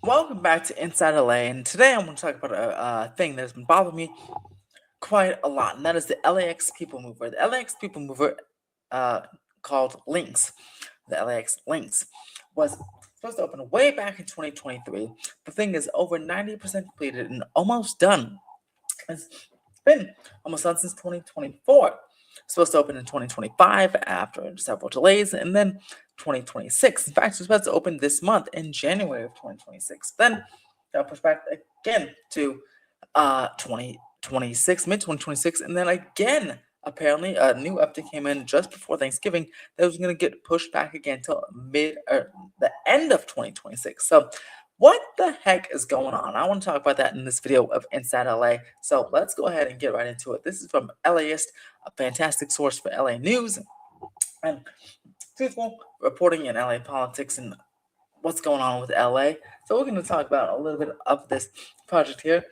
Welcome back to Inside LA, and today I'm going to talk about a thing that's been bothering me quite a lot, and that is the LAX People Mover. The LAX People Mover, uh, called Links, the LAX Links, was supposed to open way back in 2023. The thing is over 90% completed and almost done. It's been almost done since 2024. It's supposed to open in 2025 after several delays, and then 2026. In fact, it's supposed to open this month in January of 2026. Then got pushed back again to 2026, mid 2026, and then again. Apparently, a new update came in just before Thanksgiving that was going to get pushed back again till mid or the end of 2026. So what the heck is going on? I want to talk about that in this video of Inside LA. So let's go ahead and get right into it. This is from LAist, a fantastic source for LA news and truthful reporting in LA politics and what's going on with LA. So we're going to talk about a little bit of this project here.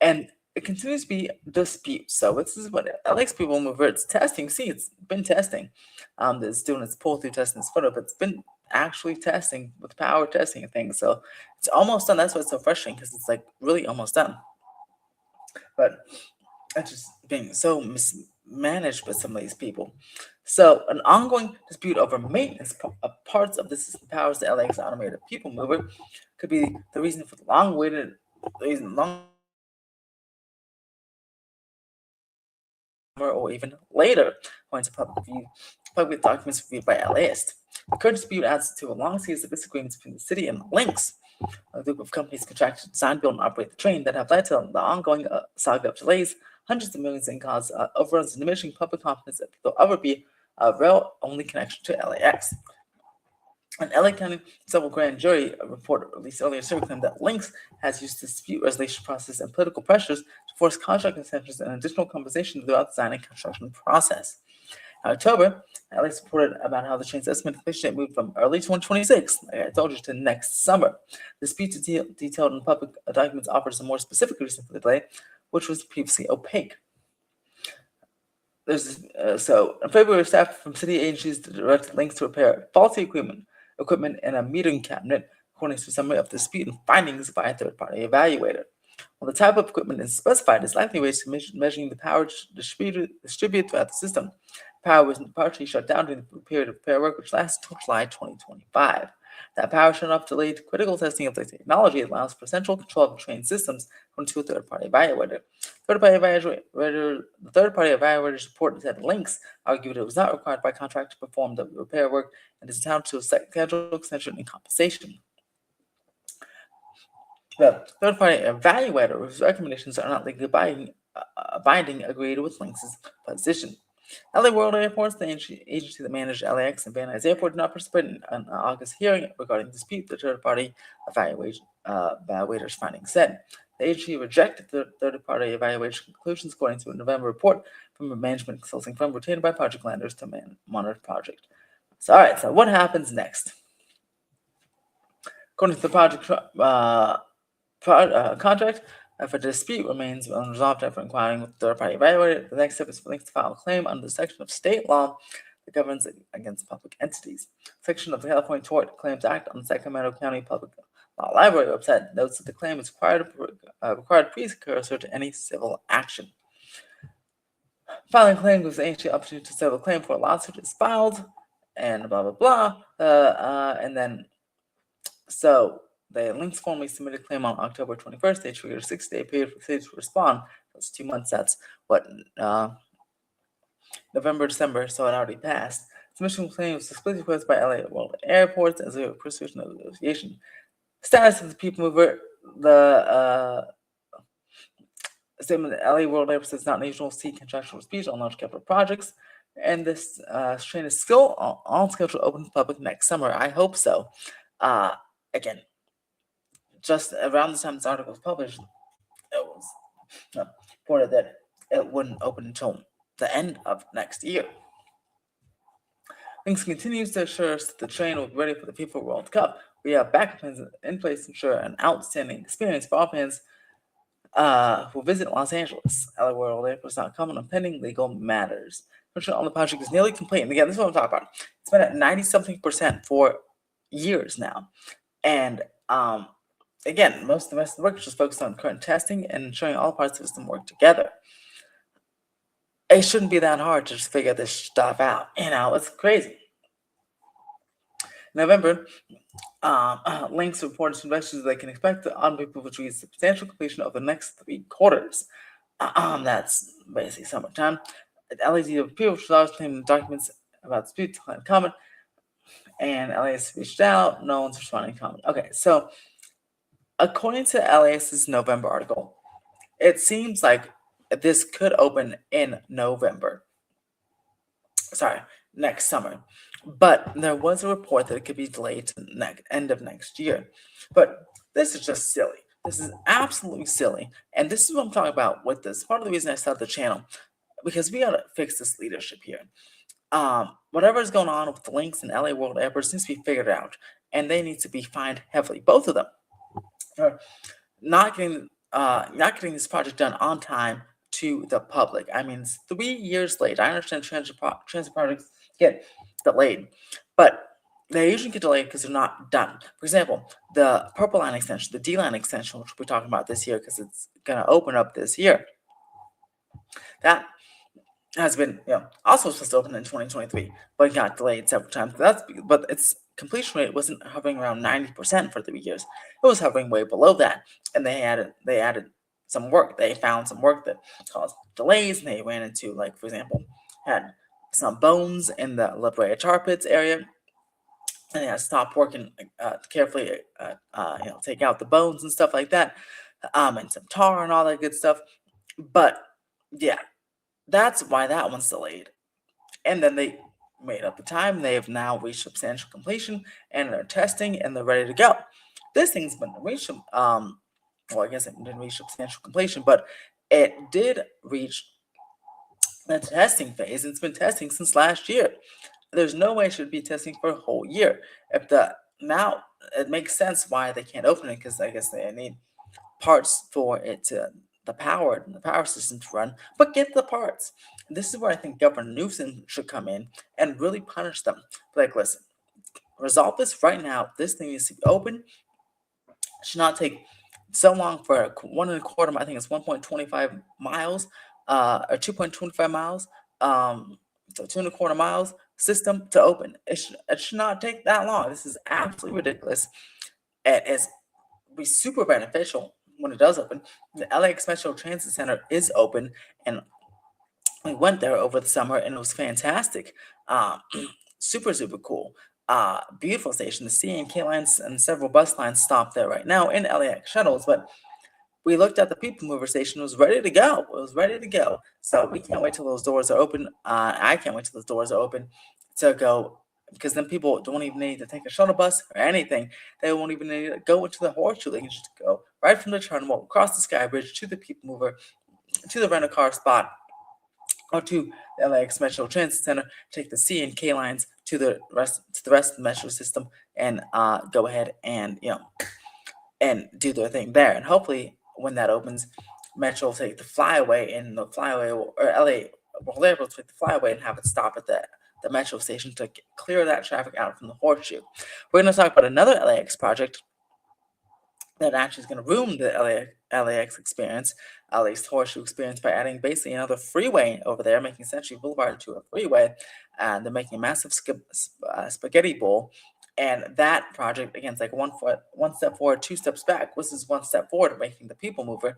And it continues to be dispute. So this is what LA's People Mover, it's testing. See, it's been testing. It's doing its pull-through testing this photo, but it's been actually testing with power testing and things. So it's almost done. That's why it's so frustrating, because it's like really almost done. But it's just being so mismanaged by some of these people. So an ongoing dispute over maintenance of parts of the system powers the LAX automated people mover could be the reason for the long-awaited or even later, according to public documents reviewed by LAist. The current dispute adds to a long series of disagreements between the city and LAX, a group of companies contracted to design, build, and operate the train that have led to the ongoing saga of delays, hundreds of millions in costs, overruns, and diminishing public confidence that there'll ever be a rail-only connection to LAX. An LA County civil grand jury report released earlier this year claimed that Lynx has used the dispute resolution process and political pressures to force contract extensions and additional compensation throughout the design and construction process. In October, LAX reported about how the train's estimated completion date moved from early 2026, like I told you, to next summer. The dispute detailed in public documents offers a more specific reason for the delay, which was previously opaque. So in February, staff from city agencies directed Lynx to repair faulty equipment in a metering cabinet, according to a summary of dispute and findings by a third-party evaluator. While the type of equipment is specified, it's likely ways to measuring the power distributed throughout the system. Power was partially shut down during the period of repair work, which lasted until July 2025. That power shut-off delayed critical testing of the technology that allows for central control of the train systems, according to a third-party evaluator. The third-party evaluator's report said Lynx argued it was not required by contract to perform the repair work and is entitled to a schedule extension and compensation. The third-party evaluator, whose recommendations are not legally binding, agreed with Lynx's position. LA World Airports, the agency that managed LAX and Van Nuys Airport, did not participate in an August hearing regarding the dispute, the third-party evaluator's findings said. The agency rejected the third-party evaluation conclusions, according to a November report from a management consulting firm retained by project lenders to monitor the project. So, all right, so what happens next? According to the project contract, if a dispute remains unresolved after inquiring with the third-party evaluator, the next step is for Lynx to file a claim under the section of state law that governs against public entities. Section of the California Tort Claims Act on the Sacramento County Public Law Library website notes that the claim is required precursor to any civil action. Filing a claim gives the agency the opportunity to settle a claim before a lawsuit is filed, and blah, blah, blah. And then, so the Lynx formally submitted a claim on October 21st. They triggered a 6-day period for the city to respond. That's 2 months. That's what, November, December, so it already passed. Submission of the claim was explicitly requested by LA World Airports as a pursuit of negotiation. Status of the people mover, the statement that LA World Airports is not an usual see contractual dispute on large capital projects, and this train is still on schedule to open to the public next summer. I hope so. Again, just around the time this article was published, it was reported that it wouldn't open until the end of next year. Lynx continues to assure us that the train will be ready for the FIFA World Cup. We have backup plans in place to ensure an outstanding experience for all fans who visit Los Angeles. LA World Airports not comment on pending legal matters. Construction on the project is nearly complete. And again, this is what I'm talking about. It's been at 90-something% for years now. And again, most of the rest of the work is just focused on current testing and ensuring all parts of the system work together. It shouldn't be that hard to just figure this stuff out. It's crazy. November, links reported to investors they can expect the unbelievable to reach substantial completion of the next 3 quarters. That's basically summertime. LA's appeal for claiming documents about dispute declined comment, and LAS reached out. No one's responding to comment. Okay, so according to LAS's November article, it seems like this could open in November. Sorry, next summer. But there was a report that it could be delayed to end of next year. But this is just silly. This is absolutely silly. And this is what I'm talking about with this. Part of the reason I started the channel, because we gotta fix this leadership here. Whatever is going on with the links in LA World Airports needs to be figured out, and they need to be fined heavily. Both of them are not getting this project done on time to the public. I mean, it's 3 years late. I understand transit projects get delayed, but they usually get delayed because they're not done. For example, the Purple Line extension, the D Line extension, which we're talking about this year because it's going to open up this year, that has been also supposed to open in 2023, but it got delayed several times. But its completion rate wasn't hovering around 90% for 3 years. It was hovering way below that, and they added some work. They found some work that caused delays, and they ran into, like, for example, had some bones in the La Brea tar pits area, and they had to stop working carefully, take out the bones and stuff like that, and some tar and all that good stuff. But yeah, that's why that one's delayed. And then they made up the time. They have now reached substantial completion, and they're testing, and they're ready to go. This thing's been reached, well, I guess it didn't reach substantial completion, but it did reach the testing phase, and it's been testing since last year. There's no way it should be testing for a whole year. Now it makes sense why they can't open it, because I guess they need parts for it to the power system to run, but get the parts. This is where I think Governor Newsom should come in and really punish them. Like, listen, resolve this right now. This thing needs to be open. It should not take so long for 1.25. I think it's 1.25 miles, or 2.25 miles. So 2.25 miles system to open. It should not take that long. This is absolutely ridiculous. It's be super beneficial when it does open. The LAX Metro Transit Center is open, and we went there over the summer, and it was fantastic. Um, super, super cool. Beautiful station. The C and K lines and several bus lines stop there right now in LAX shuttles, but we looked at the people mover station. It was ready to go. It was ready to go. So we can't wait till those doors are open. I can't wait till those doors are open to go, because then people don't even need to take a shuttle bus or anything. They won't even need to go into the horseshoe. They can just go right from the terminal across the sky bridge to the people mover, to the rental car spot, or to the LAX Metro Transit Center. Take the C and K lines to the rest of the metro system, and go ahead and and do their thing there. And hopefully, when that opens, Metro will take the flyaway, and the flyaway or LA will take the flyaway and have it stop at the Metro station to clear that traffic out from the horseshoe. We're going to talk about another LAX project that actually is going to ruin the LAX experience, LAX horseshoe experience, by adding basically another freeway over there, making Century Boulevard into a freeway. And they're making a massive spaghetti bowl. And that project, again, it's like one step forward, 2 steps back. This is 1 step forward, making the people mover,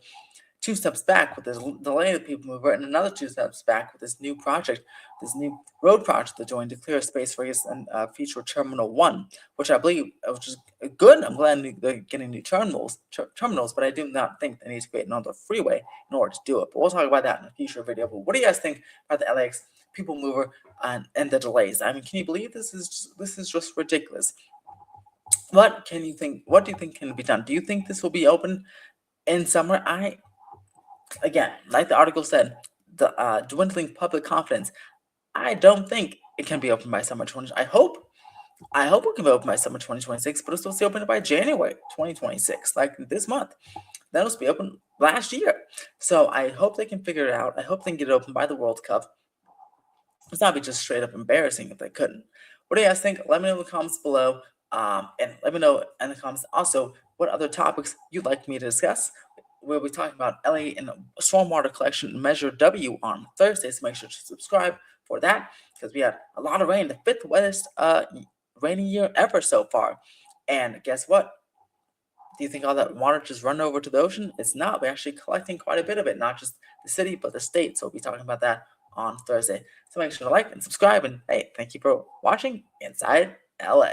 2 steps back with this delay of the people mover, and another 2 steps back with this new project, this new road project they're doing to clear space for future Terminal 1, which I believe, which is good. I'm glad they're getting new terminals, but I do not think they need to create another freeway in order to do it. But we'll talk about that in a future video. But what do you guys think about the LAX people mover and the delays? I mean, can you believe this is just ridiculous? What do you think can be done? Do you think this will be open in summer? Again, like the article said, the dwindling public confidence. I don't think it can be open by summer 20. I hope it can be open by summer 2026, but it's supposed to be open by January 2026, like this month. That was supposed to be open last year. So I hope they can figure it out. I hope they can get it open by the World Cup. It's not be just straight up embarrassing if they couldn't. What do you guys think? Let me know in the comments below. And let me know in the comments also what other topics you'd like me to discuss. We'll be talking about LA and stormwater collection measure W on Thursday, so make sure to subscribe for that because we had a lot of rain, the fifth wettest rainy year ever so far. And guess what? Do you think all that water just run over to the ocean? It's not. We're actually collecting quite a bit of it, not just the city, but the state. So we'll be talking about that on Thursday. So make sure to like and subscribe. And hey, thank you for watching Inside LA.